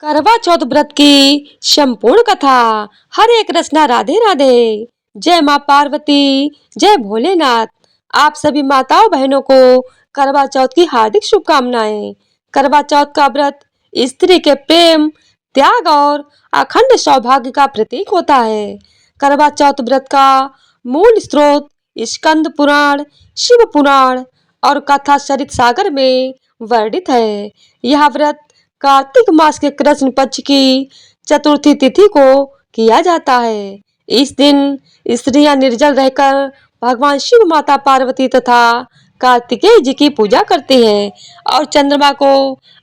करवा चौथ व्रत की संपूर्ण कथा। हर एक रचना राधे राधे। जय माँ पार्वती, जय भोलेनाथ। आप सभी माताओं बहनों को करवा चौथ की हार्दिक शुभकामनाएं। करवा चौथ का व्रत स्त्री के प्रेम, त्याग और अखंड सौभाग्य का प्रतीक होता है। करवा चौथ व्रत का मूल स्रोत स्कंद पुराण, शिव पुराण और कथा सरित सागर में वर्णित है। यह व्रत कार्तिक मास के कृष्ण पक्ष की चतुर्थी तिथि को किया जाता है। इस दिन स्त्रियां निर्जल रहकर भगवान शिव, माता पार्वती तथा कार्तिकेय जी की पूजा करती हैं और चंद्रमा को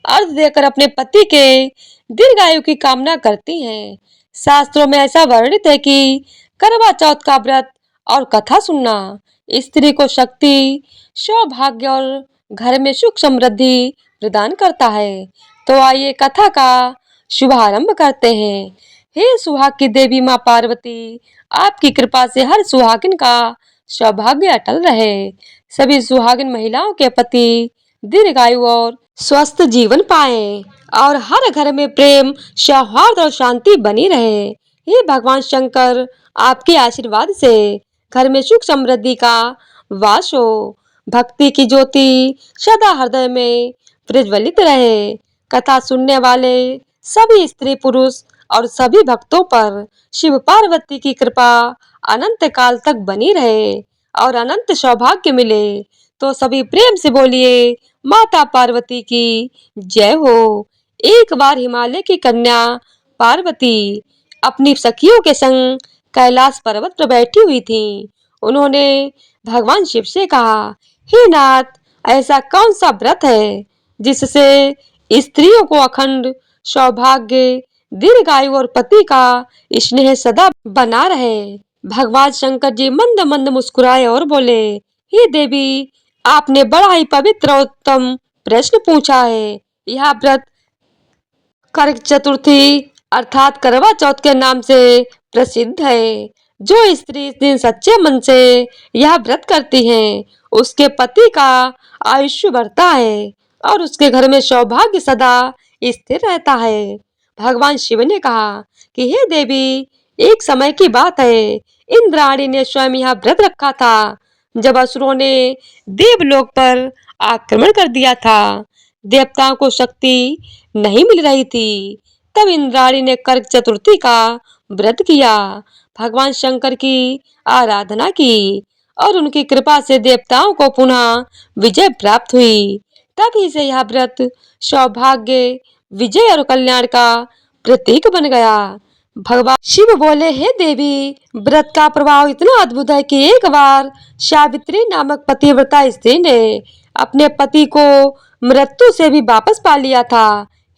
अर्घ्य देकर अपने पति के दीर्घायु की कामना करती हैं। शास्त्रों में ऐसा वर्णित है कि करवा चौथ का व्रत और कथा सुनना स्त्री को शक्ति, सौभाग्य और घर में सुख समृद्धि प्रदान करता है। तो आइए कथा का शुभारंभ करते हैं। हे सुहाग की देवी माँ पार्वती, आपकी कृपा से हर सुहागिन का सौभाग्य अटल रहे। सभी सुहागिन महिलाओं के पति दीर्घायु और स्वस्थ जीवन पाएं और हर घर में प्रेम, सौहार्द और शांति बनी रहे। हे भगवान शंकर, आपके आशीर्वाद से घर में सुख समृद्धि का वास हो। भक्ति की ज्योति सदा हृदय में प्रज्वलित रहे। कथा सुनने वाले सभी स्त्री पुरुष और सभी भक्तों पर शिव पार्वती की कृपा अनंत काल तक बनी रहे और अनंत सौभाग्य मिले। तो सभी प्रेम से बोलिए माता पार्वती की जय हो। एक बार हिमालय की कन्या पार्वती अपनी सखियों के संग कैलाश पर्वत पर बैठी हुई थी। उन्होंने भगवान शिव से कहा, हे नाथ, ऐसा कौन सा व्रत है जिससे स्त्रियों को अखंड सौभाग्य, दीर्घायु और पति का स्नेह सदा बना रहे। भगवान शंकर जी मंद मंद मुस्कुराए और बोले, हे देवी, आपने बड़ा ही पवित्र और उत्तम प्रश्न पूछा है। यह व्रत करक चतुर्थी अर्थात करवा चौथ के नाम से प्रसिद्ध है। जो स्त्री इस दिन सच्चे मन से यह व्रत करती है, उसके पति का आयुष्य बढ़ता है और उसके घर में सौभाग्य सदा स्थिर रहता है। भगवान शिव ने कहा कि हे देवी, एक समय की बात है, इंद्राणी ने स्वयं यह व्रत रखा था जब असुरों ने देवलोक पर आक्रमण कर दिया था। देवताओं को शक्ति नहीं मिल रही थी। तब इंद्राणी ने करक चतुर्थी का व्रत किया, भगवान शंकर की आराधना की और उनकी कृपा से देवताओं को पुनः विजय प्राप्त हुई। तभी से यह व्रत सौभाग्य, विजय और कल्याण का प्रतीक बन गया। भगवान शिव बोले, हे देवी, व्रत का प्रभाव इतना अद्भुत है कि एक बार सावित्री नामक पतिव्रता स्त्री ने अपने पति को मृत्यु से भी वापस पा लिया था।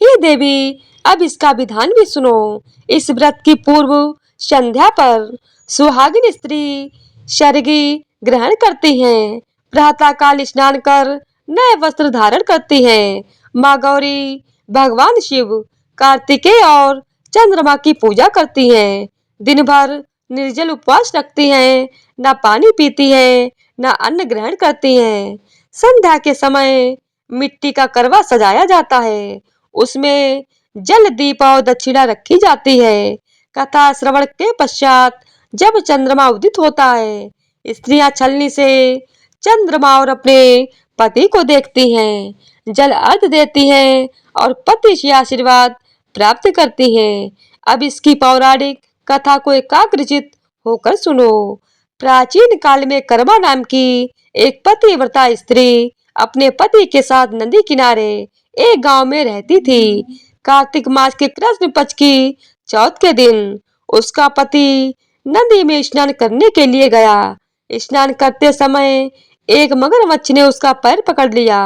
हे देवी, अब इसका विधान भी सुनो। इस व्रत की पूर्व संध्या पर सुहागिन स्त्री सर्गी ग्रहण करती हैं, प्रातः काल स्नान कर नए वस्त्र धारण करती हैं, माँ गौरी, भगवान शिव, कार्तिकेय और चंद्रमा की पूजा करती हैं, दिन भर निर्जल उपवास रखती हैं, न पानी पीती हैं, न अन्न ग्रहण करती हैं। संध्या के समय मिट्टी का करवा सजाया जाता है, उसमें जल, दीप और दक्षिणा रखी जाती है। कथा श्रवण के पश्चात जब चंद्रमा उदित होता है, स्त्रियां छलनी से चंद्रमा और अपने पति को देखती हैं, जल अर्घ्य देती हैं और पति से आशीर्वाद प्राप्त करती हैं। अब इसकी पौराणिक कथा को एकाग्रचित होकर सुनो। प्राचीन काल में कर्मा नाम की एक पतिव्रता स्त्री अपने पति के साथ नदी किनारे एक गांव में रहती थी। कार्तिक मास के कृष्ण पक्ष की चौथ के दिन उसका पति नदी में स्नान करने के लिए गया। स्नान करते समय एक मगरमच्छ ने उसका पैर पकड़ लिया।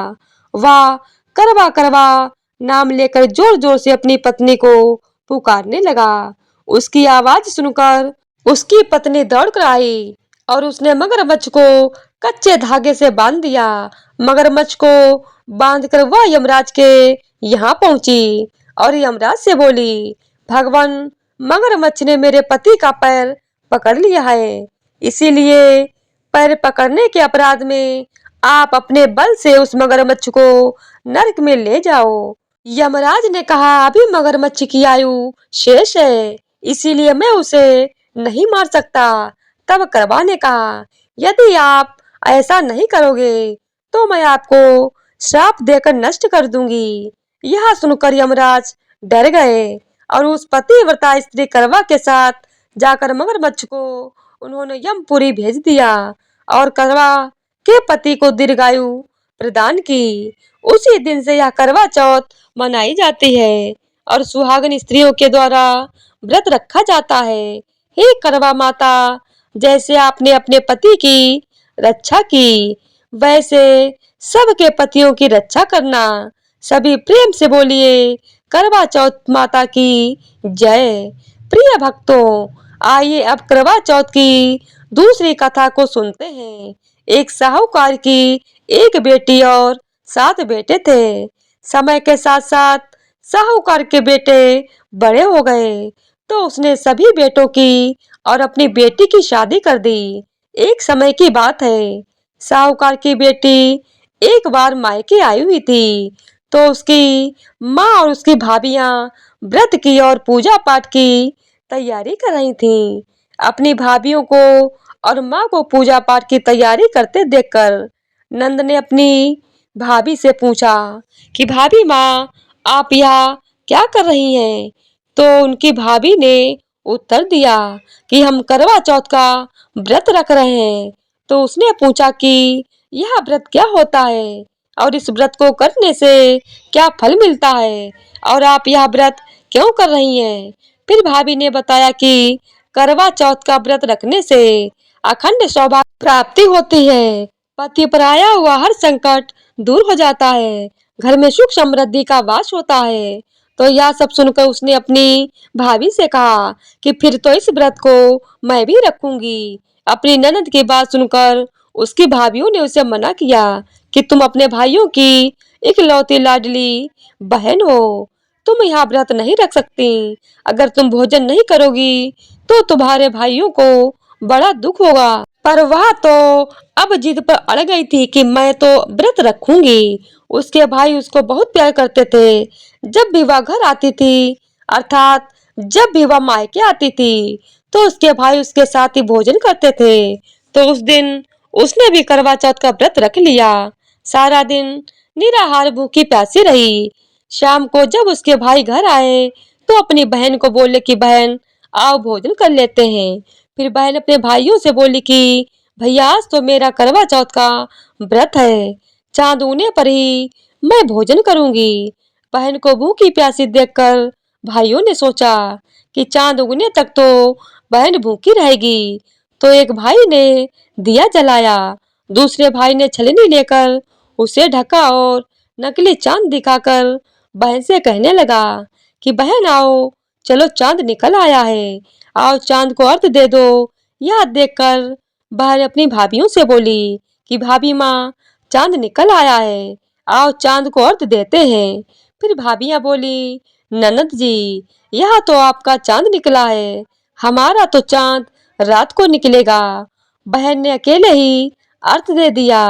वह करवा करवा नाम लेकर जोर जोर से अपनी पत्नी को पुकारने लगा। उसकी आवाज सुनकर उसकी पत्नी दौड़कर आई और उसने मगरमच्छ को कच्चे धागे से बांध दिया। मगरमच्छ को बांधकर वह यमराज के यहाँ पहुंची और यमराज से बोली, भगवान, मगरमच्छ ने मेरे पति का पैर पकड़ लिया है, इसीलिए पैर पकड़ने के अपराध में आप अपने बल से उस मगरमच्छ को नरक में ले जाओ। यमराज ने कहा, अभी मगरमच्छ की आयु शेष है, इसीलिए मैं उसे नहीं मार सकता। तब कौवा ने कहा, यदि आप ऐसा नहीं करोगे तो मैं आपको श्राप देकर नष्ट कर दूंगी। यह सुनकर यमराज डर गए और उस पतिव्रता स्त्री कौवा के साथ जाकर मगरमच्छ को उन्होंने यमपुरी भेज दिया और कौवा के पति को दीर्घायु प्रदान की। उसी दिन से यह करवा चौथ मनाई जाती है और सुहागन स्त्रियों के द्वारा व्रत रखा जाता है। हे करवा माता, जैसे आपने अपने पति की रक्षा की, वैसे सबके पतियों की रक्षा करना। सभी प्रेम से बोलिए, करवा चौथ माता की जय। प्रिय भक्तों, आइए अब करवा चौथ की दूसरी कथा को सुनते हैं। एक साहूकार की एक बेटी और 7 बेटे थे। समय के साथ साथ साहूकार के बेटे बड़े हो गए तो उसने सभी बेटों की और अपनी बेटी की शादी कर दी। एक समय की बात है, साहूकार की बेटी एक बार मायके आई हुई थी तो उसकी माँ और उसकी भाभियां व्रत की और पूजा पाठ की तैयारी कर रही थीं। अपनी भाभियों को और माँ को पूजा पाठ की तैयारी करते देखकर नंद ने अपनी भाभी से पूछा कि भाभी माँ, आप यहाँ क्या कर रही हैं? तो उनकी भाभी ने उत्तर दिया कि हम करवा चौथ का व्रत रख रहे हैं। तो उसने पूछा कि यह व्रत क्या होता है और इस व्रत को करने से क्या फल मिलता है और आप यह व्रत क्यों कर रही हैं? फिर भाभी ने बताया कि करवा चौथ का व्रत रखने से अखंड सौभाग्य प्राप्ति होती है, पति पर आया हुआ हर संकट दूर हो जाता है, घर में सुख समृद्धि का वास होता है। तो यह सब सुनकर उसने अपनी भाभी से कहा कि फिर तो इस व्रत को मैं भी रखूंगी। अपनी ननद की बात सुनकर उसकी भाभीयों ने उसे मना किया कि तुम अपने भाइयों की इकलौती लाडली बहन हो, तुम यह व्रत नहीं रख सकती। अगर तुम भोजन नहीं करोगी तो तुम्हारे भाइयों को बड़ा दुख होगा। पर वह तो अब जिद पर अड़ गई थी कि मैं तो व्रत रखूंगी। उसके भाई उसको बहुत प्यार करते थे। जब भी वह घर आती थी, अर्थात जब भी वह मायके आती थी, तो उसके भाई उसके साथ ही भोजन करते थे। तो उस दिन उसने भी करवा चौथ का व्रत रख लिया। सारा दिन निराहार भूखी प्यासी रही। शाम को जब उसके भाई घर आए तो अपनी बहन को बोले कि बहन, आओ भोजन कर लेते हैं। फिर बहन अपने भाइयों से बोली कि भैया, आज तो मेरा करवा चौथ का व्रत है, चांद उगने पर ही मैं भोजन करूंगी। बहन को भूखी प्यासी देखकर भाइयों ने सोचा कि चांद उगने तक तो बहन भूखी रहेगी। तो एक भाई ने दिया जलाया, दूसरे भाई ने छलनी लेकर उसे ढका और नकली चांद दिखाकर बहन से कहने लगा कि बहन आओ, चलो चांद निकल आया है, आओ चांद को अर्घ दे दो। यह देखकर बहन अपनी भाभियों से बोली कि भाभी माँ, चांद निकल आया है, आओ चांद को अर्घ देते हैं। फिर भाभियां बोली, ननद जी, यह तो आपका चांद निकला है, हमारा तो चांद रात को निकलेगा। बहन ने अकेले ही अर्घ दे दिया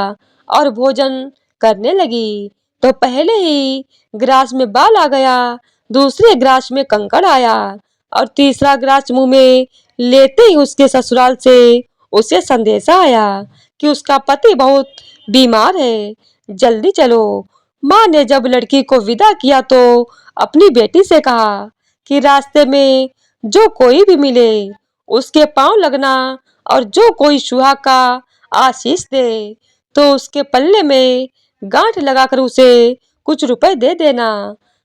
और भोजन करने लगी। तो पहले ही ग्रास में बाल आ गया, दूसरे ग्रास में कंकड़ आया और तीसरा ग्रास मुंह में लेते ही उसके ससुराल से उसे संदेशा आया कि उसका पति बहुत बीमार है, जल्दी चलो। माँ ने जब लड़की को विदा किया तो अपनी बेटी से कहा कि रास्ते में जो कोई भी मिले उसके पांव लगना और जो कोई सुहाग का आशीष दे तो उसके पल्ले में गांठ लगाकर उसे कुछ रुपए दे देना।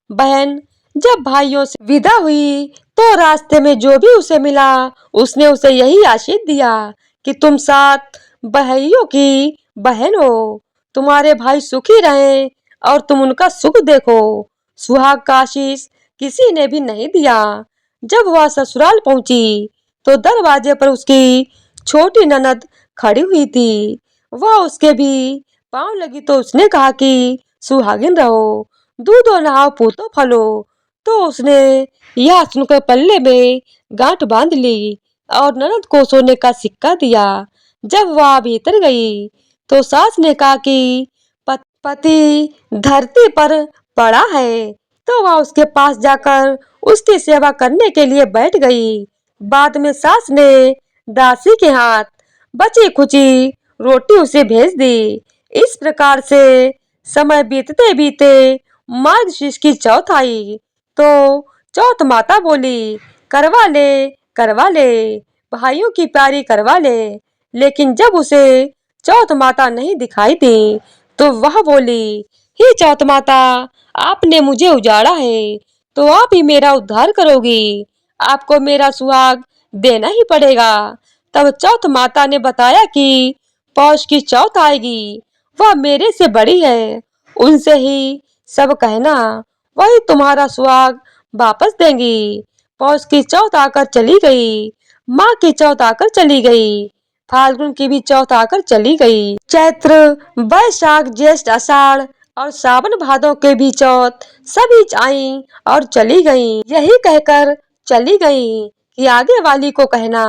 बहन जब भाइयों से विदा हुई तो रास्ते में जो भी उसे मिला उसने उसे यही आशीष दिया कि तुम 7 भाइयों की बहन हो, तुम्हारे भाई सुखी रहें और तुम उनका सुख देखो। सुहाग का आशीष किसी ने भी नहीं दिया। जब वह ससुराल पहुंची तो दरवाजे पर उसकी छोटी ननद खड़ी हुई थी। वह उसके भी पांव लगी तो उसने कहा कि सुहागिन रहो, दूधो नहाओ पूतो फलो। तो उसने यह सुनकर पल्ले में गांठ बांध ली और ननद को सोने का सिक्का दिया। जब वह भीतर गई तो सास ने कहा कि पति धरती पर पड़ा है, तो वह उसके पास जाकर उसकी सेवा करने के लिए बैठ गई। बाद में सास ने दासी के हाथ बची खुची रोटी उसे भेज दी। इस प्रकार से समय बीतते बीते मार्गशीर्ष की चौथ आई। तो चौथ माता बोली, करवा ले भाइयों की प्यारी करवा ले। लेकिन जब उसे चौथ माता नहीं दिखाई दी तो वह बोली, हे चौथ माता, आपने मुझे उजाड़ा है तो आप ही मेरा उद्धार करोगी। आपको मेरा सुहाग देना ही पड़ेगा। तब चौथ माता ने बताया कि पौष की चौथ आएगी, वह मेरे से बड़ी है, उनसे ही सब कहना, वही तुम्हारा सुहाग वापस देंगी। पौष की चौथ आकर चली गई, माँ की चौथ आकर चली गई, फाल्गुन की भी चौथ आकर चली गई। चैत्र, वैशाख, ज्येष्ठ, आषाढ़ और सावन भादों के भी चौथ सभी आई और चली गई। यही कहकर चली गई कि आगे वाली को कहना।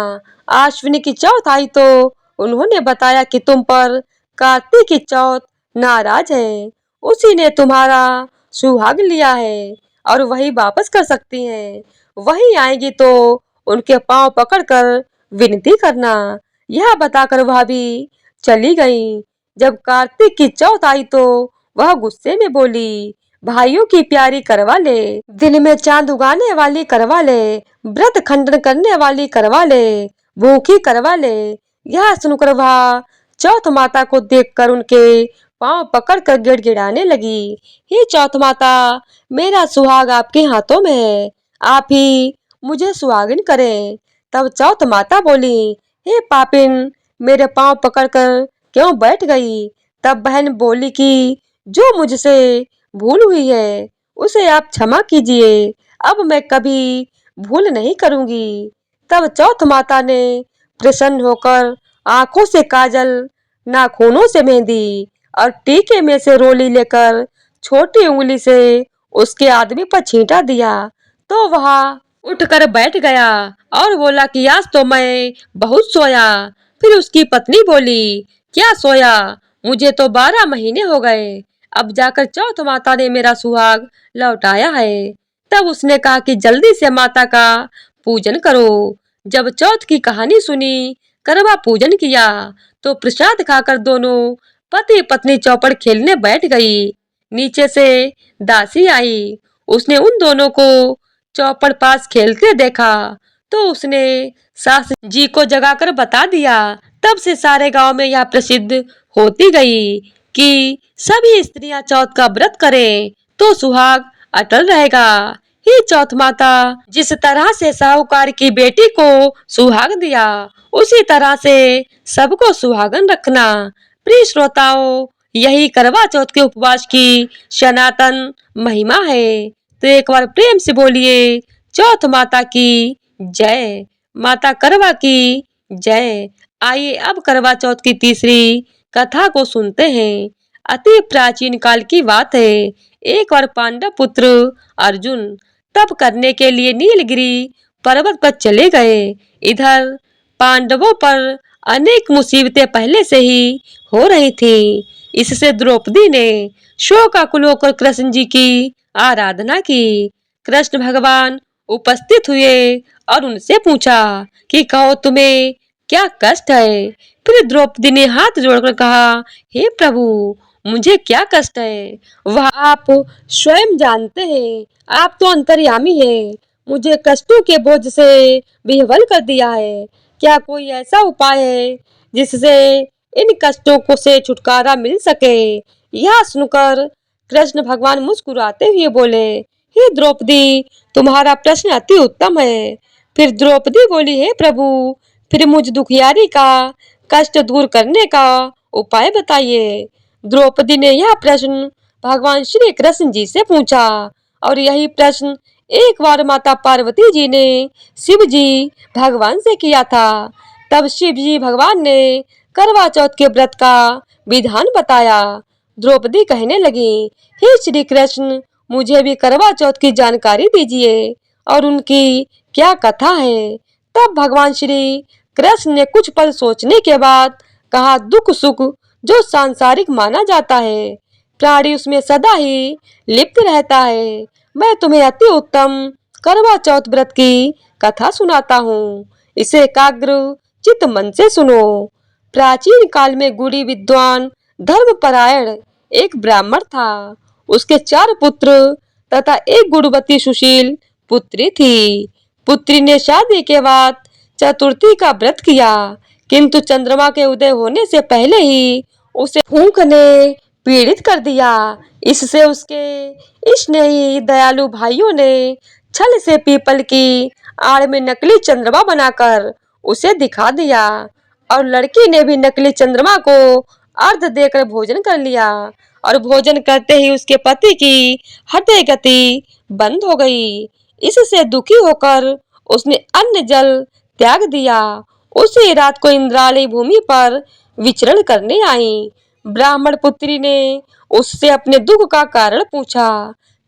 अश्विनी की चौथ आई तो उन्होंने बताया कि तुम पर कार्तिक की चौथ नाराज है, उसी ने तुम्हारा सुहाग लिया है और वही वापस कर सकती हैं। वही आएगी तो उनके पांव पकड़कर विनती करना। यह बताकर वह भी चली गई। जब कार्तिक की चौथ आई तो वह गुस्से में बोली, भाइयों की प्यारी करवा ले, दिन में चांद उगाने वाली करवा ले, व्रत खंडन करने वाली करवा ले, भूखी करवा ले। यह सुनकर वह चौथ माता को देखकर उनके पांव पकड़कर गिड़गिड़ाने लगी, हे चौथ माता, मेरा सुहाग आपके हाथों में है, आप ही मुझे सुहागिन करें। तब चौथ माता बोली, हे पापिन, मेरे पांव पकड़कर क्यों बैठ गई। तब बहन बोली कि जो मुझसे भूल हुई है उसे आप क्षमा कीजिए, अब मैं कभी भूल नहीं करूंगी। तब चौथ माता ने प्रसन्न होकर आंखों से काजल, नाखूनों से मेहंदी और टीके में से रोली लेकर छोटी उंगली से उसके आदमी पर छींटा दिया तो वह उठकर बैठ गया और बोला कि आज तो मैं बहुत सोया। फिर उसकी पत्नी बोली, क्या सोया, मुझे तो 12 महीने हो गए, अब जाकर चौथ माता ने मेरा सुहाग लौटाया है। तब उसने कहा कि जल्दी से माता का पूजन करो। जब चौथ की कहानी सुनी, करवा पूजन किया तो प्रसाद खाकर दोनों पति पत्नी चौपड़ खेलने बैठ गई। नीचे से दासी आई, उसने उन दोनों को चौपड़ पास खेलते देखा तो उसने सास जी को जगाकर बता दिया। तब से सारे गांव में यह प्रसिद्ध होती गई कि सभी स्त्रियां चौथ का व्रत करें तो सुहाग अटल रहेगा। हे चौथ माता, जिस तरह से साहूकार की बेटी को सुहाग दिया उसी तरह से सबको सुहागन रखना। प्रिय श्रोताओं, यही करवा चौथ के उपवास की सनातन महिमा है। तो एक बार प्रेम से बोलिए, चौथ माता की जय, माता करवा की जय। आइए अब करवा चौथ की तीसरी कथा को सुनते हैं। अति प्राचीन काल की बात है। एक बार पांडव पुत्र अर्जुन तप करने के लिए नीलगिरी पर्वत पर चले गए। इधर पांडवों पर अनेक मुसीबतें पहले से ही हो रही थी। इससे द्रौपदी ने शोकाकुल होकर कृष्ण जी की आराधना की। कृष्ण भगवान उपस्थित हुए और उनसे पूछा कि कहो तुम्हें क्या कष्ट है। फिर द्रौपदी ने हाथ जोड़कर कहा, हे प्रभु, मुझे क्या कष्ट है वह आप स्वयं जानते हैं, आप तो अंतर्यामी हैं। मुझे कष्टों के बोझ से विह्वल कर दिया है। क्या कोई ऐसा उपाय है जिससे इन कष्टों को से छुटकारा मिल सके। यह सुनकर कृष्ण भगवान मुस्कुराते हुए बोले, हे द्रौपदी, तुम्हारा प्रश्न अति उत्तम है। फिर द्रौपदी बोली, हे प्रभु, फिर मुझ दुखियारी का कष्ट दूर करने का उपाय बताइए। द्रौपदी ने यह प्रश्न भगवान श्री कृष्ण जी से पूछा और यही प्रश्न एक बार माता पार्वती जी ने शिव जी भगवान से किया था। तब शिव जी भगवान ने करवा चौथ के व्रत का विधान बताया। द्रौपदी कहने लगी, हे श्री कृष्ण, मुझे भी करवा चौथ की जानकारी दीजिए और उनकी क्या कथा है। तब भगवान श्री कृष्ण ने कुछ पल सोचने के बाद कहा, दुख सुख जो सांसारिक माना जाता है, प्राणी उसमें सदा ही लिप्त रहता है, मैं तुम्हें अति उत्तम करवा चौथ व्रत की कथा सुनाता हूँ। इसे एकाग्र चित्त मन से सुनो। प्राचीन काल में गुणी विद्वान धर्मपरायण एक ब्राह्मण था। उसके 4 पुत्र तथा एक गुणवती सुशील पुत्री थी। पुत्री ने शादी के बाद चतुर्थी का व्रत किया, किंतु चंद्रमा के उदय होने से पहले ही उसे भूख ने पीड़ित कर दिया। इससे उसके स्नेही दयालु भाइयों ने छल से पीपल की आड़ में नकली चंद्रमा बनाकर उसे दिखा दिया और लड़की ने भी नकली चंद्रमा को अर्घ देकर भोजन कर लिया और भोजन करते ही उसके पति की हृदय गति बंद हो गई। इससे दुखी होकर उसने अन्न जल त्याग दिया। उसी रात को इंद्राणी भूमि पर विचरण करने आई। ब्राह्मण पुत्री ने उससे अपने दुख का कारण पूछा।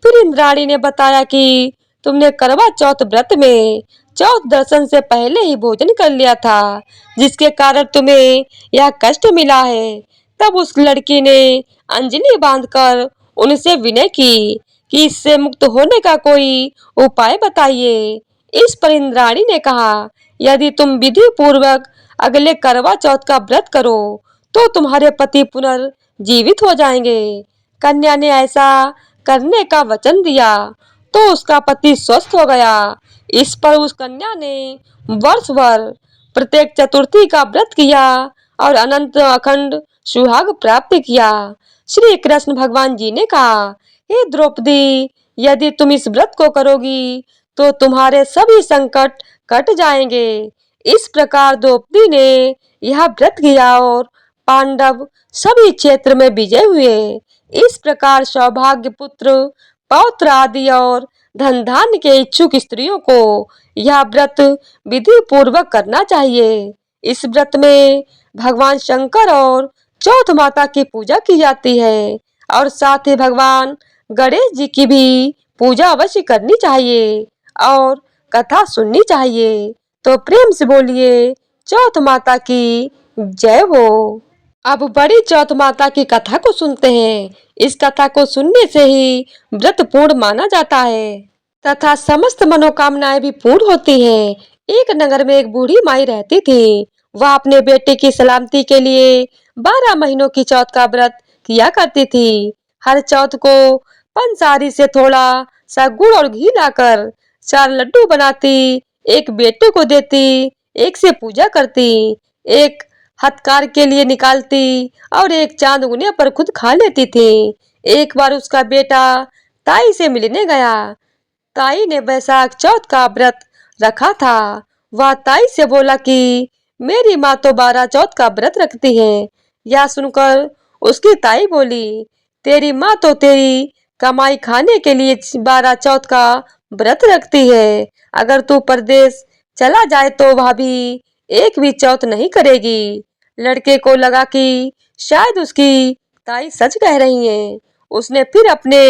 फिर इंद्राणी ने बताया कि तुमने करवा चौथ व्रत में चौथ दर्शन से पहले ही भोजन कर लिया था, जिसके कारण तुम्हें यह कष्ट मिला है। तब उस लड़की ने अंजलि बांधकर उनसे विनय की कि इससे मुक्त होने का कोई उपाय बताइए। इस पर इंद्राणी ने कहा, यदि तुम विधि पूर्वक अगले करवा चौथ का व्रत करो तो तुम्हारे पति पुनर्जीवित हो जाएंगे। कन्या ने ऐसा करने का वचन दिया तो उसका पति स्वस्थ हो गया। इस पर उस कन्या ने वर्ष भर प्रत्येक चतुर्थी का व्रत किया और अनंत अखंड सुहाग प्राप्त किया। श्री कृष्ण भगवान जी ने कहा, हे द्रौपदी, यदि तुम इस व्रत को करोगी तो तुम्हारे सभी संकट कट जाएंगे। इस प्रकार द्रौपदी ने यह व्रत किया और पांडव सभी क्षेत्र में विजय हुए। इस प्रकार सौभाग्य पुत्र पौत्र आदि और धन धान्य के इच्छुक स्त्रियों को यह व्रत विधि पूर्वक करना चाहिए। इस व्रत में भगवान शंकर और चौथ माता की पूजा की जाती है और साथ ही भगवान गणेश जी की भी पूजा अवश्य करनी चाहिए और कथा सुननी चाहिए। तो प्रेम से बोलिए चौथ माता की जय हो। अब बड़ी चौथ माता की कथा को सुनते हैं। इस कथा को सुनने से ही व्रत पूर्ण माना जाता है तथा समस्त मनोकामनाएं भी पूर्ण होती हैं। एक नगर में एक बूढ़ी माई रहती थी। वह अपने बेटे की सलामती के लिए 12 महीनों की चौथ का व्रत किया करती थी। हर चौथ को पंसारी से थोड़ा सा गुड़ और घी लाकर 4 लड्डू बनाती, एक बेटे को देती, एक से पूजा करती, एक हथकार के लिए निकालती और एक चांद उगने पर खुद खा लेती थी। एक बार उसका बेटा ताई से मिलने गया। ताई ने वैशाख चौथ का व्रत रखा था। वह ताई से बोला कि मेरी माँ तो 12 चौथ का व्रत रखती है। यह सुनकर उसकी ताई बोली, तेरी माँ तो तेरी कमाई खाने के लिए 12 चौथ का व्रत रखती है। अगर तू परदेश चला जाए तो वह भी एक भी चौथ नहीं करेगी। लड़के को लगा कि शायद उसकी ताई सच कह रही है। उसने फिर अपने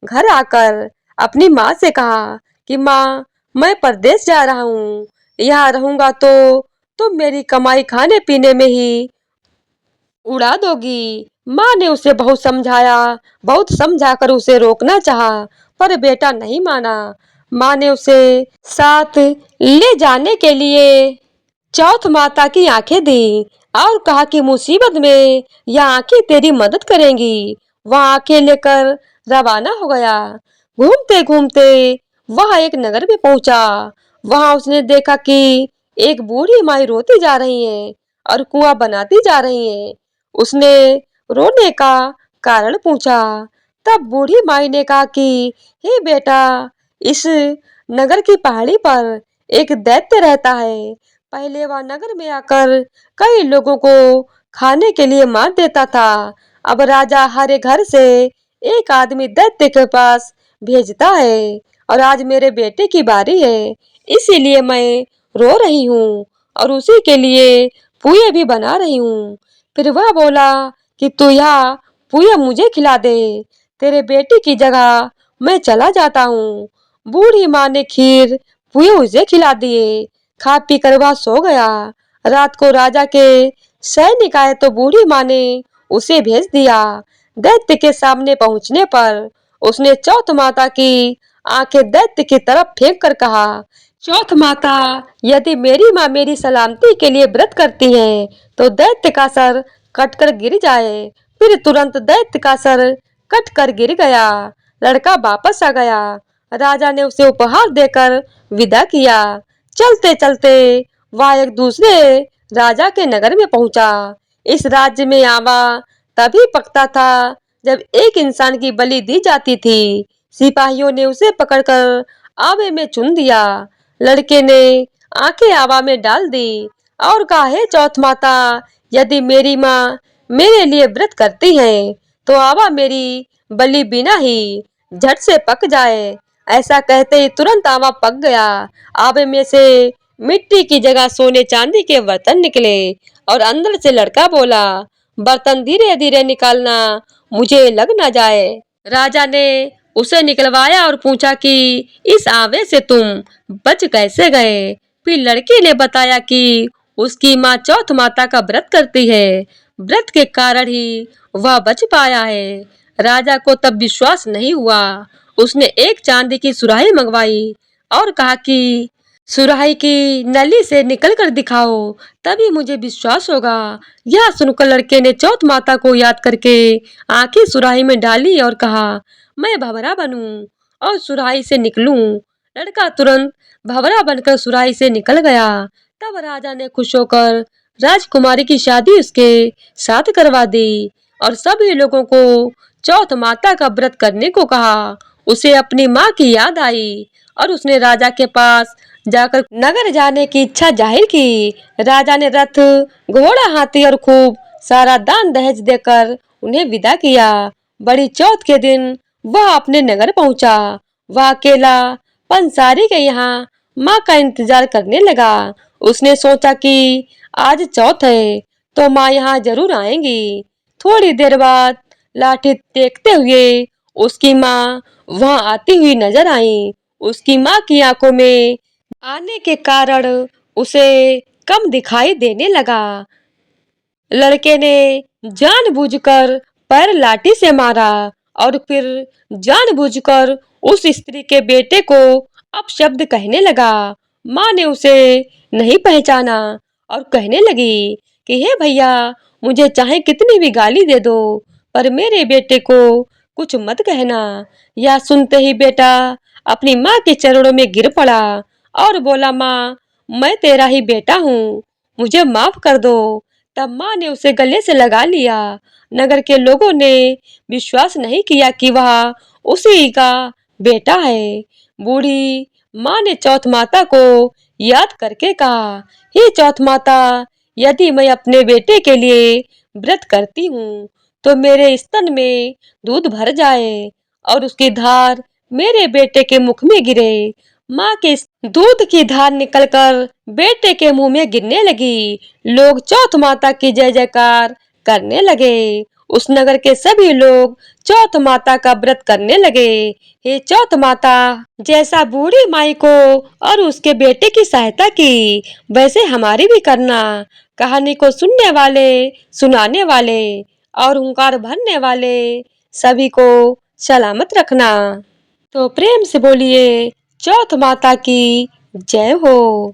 घर आकर अपनी माँ से कहा कि माँ, मैं परदेश जा रहा हूँ, यहाँ रहूंगा तो तुम मेरी कमाई खाने पीने में ही उड़ा दोगी। माँ ने उसे बहुत समझाकर उसे रोकना चाहा, पर बेटा नहीं माना। माँ ने उसे साथ ले जाने के लिए चौथ माता की आंखें दी और कहा कि मुसीबत में यह आंखें तेरी मदद करेंगी। वह आंखें लेकर रवाना हो गया। घूमते घूमते वह एक नगर में पहुंचा। वहां उसने देखा कि एक बूढ़ी माई रोती जा रही है और कुआं बनाती जा रही है। उसने रोने का कारण पूछा। तब बूढ़ी माई ने कहा कि हे बेटा, इस नगर की पहाड़ी पर एक दैत्य रहता है। पहले वह नगर में आकर कई लोगों को खाने के लिए मार देता था। अब राजा हर घर से एक आदमी दैत्य के पास भेजता है और आज मेरे बेटे की बारी है, इसीलिए मैं रो रही हूँ और उसी के लिए पुए भी बना रही हूँ। फिर वह बोला कि तू यह पुए मुझे खिला दे, तेरे बेटे की जगह मैं चला जाता हूँ। बूढ़ी माँ ने खीर पुए उसे खिला दिए। खा पी कर वह सो गया। रात को राजा के सैनिक आए तो बूढ़ी माँ ने उसे भेज दिया। दैत्य के सामने पहुंचने पर उसने चौथ माता की आंखें दैत्य की तरफ फेंक कर कहा, चौथ माता, यदि मेरी माँ मेरी सलामती के लिए व्रत करती है तो दैत्य का सर कटकर गिर जाए। फिर तुरंत दैत्य का सर कटकर गिर गया। लड़का वापस आ गया। राजा ने उसे उपहार देकर विदा किया। चलते चलते वह एक दूसरे राजा के नगर में पहुंचा। इस राज्य में आवा तभी पकता था जब एक इंसान की बलि दी जाती थी। सिपाहियों ने उसे पकड़कर आवे में चुन दिया। लड़के ने आंखें आवा में डाल दी और कहा, हे चौथ माता, यदि मेरी माँ मेरे लिए व्रत करती है तो आवा मेरी बलि बिना ही झट से पक जाए। ऐसा कहते ही तुरंत आवा पक गया। आवे में से मिट्टी की जगह सोने चांदी के बर्तन निकले और अंदर से लड़का बोला, बर्तन धीरे धीरे निकालना, मुझे लग न जाए। राजा ने उसे निकलवाया और पूछा कि इस आवे से तुम बच कैसे गए। फिर लड़की ने बताया कि उसकी माँ चौथ माता का व्रत करती है, व्रत के कारण ही वह बच पाया है। राजा को तब विश्वास नहीं हुआ। उसने एक चांदी की सुराही मंगवाई और कहा कि सुराही की नली से निकल कर दिखाओ, तभी मुझे विश्वास होगा। यह सुनकर लड़के ने चौथ माता को याद करके आंखें सुराही में डाली और कहा, मैं भंवरा बनूं और सुराही से निकलूं। लड़का तुरंत भंवरा बनकर सुराही से निकल गया। तब राजा ने खुश होकर राजकुमारी की शादी उसके साथ करवा दी और सभी लोगों को चौथ माता का व्रत करने को कहा। उसे अपनी माँ की याद आई और उसने राजा के पास जाकर नगर जाने की इच्छा जाहिर की। राजा ने रथ, घोड़ा, हाथी और खूब सारा दान दहेज देकर उन्हें विदा किया। बड़ी चौथ के दिन वह अपने नगर पहुंचा। वह अकेला पंसारी के यहाँ माँ का इंतजार करने लगा। उसने सोचा कि आज चौथ है तो माँ यहाँ जरूर आएंगी। थोड़ी देर बाद लाठी टेकते हुए उसकी माँ वहां आती हुई नजर आई। उसकी माँ की आंखों में आने के कारण उसे कम दिखाई देने लगा। लड़के ने जानबूझकर पैर लाठी से मारा और फिर जानबूझकर उस स्त्री के बेटे को अपशब्द कहने लगा। माँ ने उसे नहीं पहचाना और कहने लगी कि हे भैया, मुझे चाहे कितनी भी गाली दे दो पर मेरे बेटे को कुछ मत कहना। यह सुनते ही बेटा अपनी माँ के चरणों में गिर पड़ा और बोला, माँ, मैं तेरा ही बेटा हूँ, मुझे माफ कर दो। तब माँ ने उसे गले से लगा लिया। नगर के लोगों ने विश्वास नहीं किया कि वह उसी का बेटा है। बूढ़ी माँ ने चौथ माता को याद करके कहा, हे चौथ माता, यदि मैं अपने बेटे के लिए व्रत करती हूँ तो मेरे स्तन में दूध भर जाए और उसकी धार मेरे बेटे के मुख में गिरे। माँ के दूध की धार निकलकर बेटे के मुंह में गिरने लगी। लोग चौथ माता की जय जयकार करने लगे। उस नगर के सभी लोग चौथ माता का व्रत करने लगे। हे चौथ माता, जैसा बूढ़ी माई को और उसके बेटे की सहायता की वैसे हमारी भी करना। कहानी को सुनने वाले, सुनाने वाले और हुंकार भरने वाले सभी को सलामत रखना। तो प्रेम से बोलिए चौथ माता की जय हो।